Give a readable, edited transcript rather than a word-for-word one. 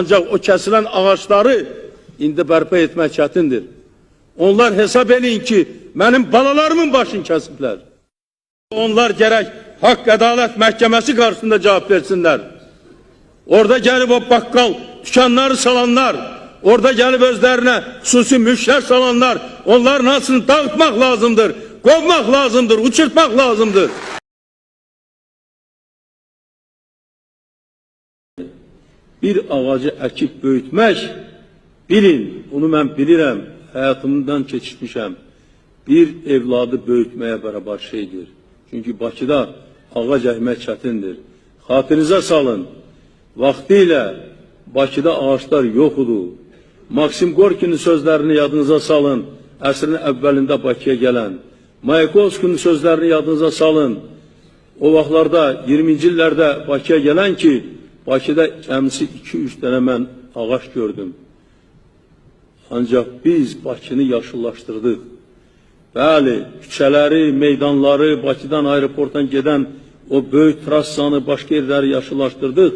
Ancaq o kəsilən ağaçları indi bərpa etmək çətindir. Onlar hesab edin ki, mənim balalarımın başını kəsiblər. Onlar gərək haqq ədalət məhkəməsi qarşısında cavab versinlər. Orada gəlib o bakkal dükanları salanlar, orada gəlib özlərinə xüsusi mülklər salanlar, onların hamısını dağıtmaq lazımdır, qovmaq lazımdır, uçurtmaq lazımdır. Bir ağacı əkib böyütmək, bilin, bunu mən bilirəm, həyatımdan keçirmişəm, bir evladı böyütməyə bərabər şeydir. Çünki Bakıda ağac əkmək çətindir. Xatirinizə salın, vaxtilə Bakıda ağaçlar yox idi. Maksim Gorkinin sözlərini yadınıza salın, əsrin əvvəlində Bakıya gələn. Mayakovskinin sözlərini yadınıza salın, o vaxtlarda 20-ci illərdə Bakıya gələn ki, Bakıda cəmsi 2-3 dənə mən ağac gördüm. Ancaq biz Bakını yaşıllaşdırdıq. Bəli, küçələri, meydanları, Bakıdan aeroportdan gedən o böyük trassanı, başqa yerləri yaşıllaşdırdıq.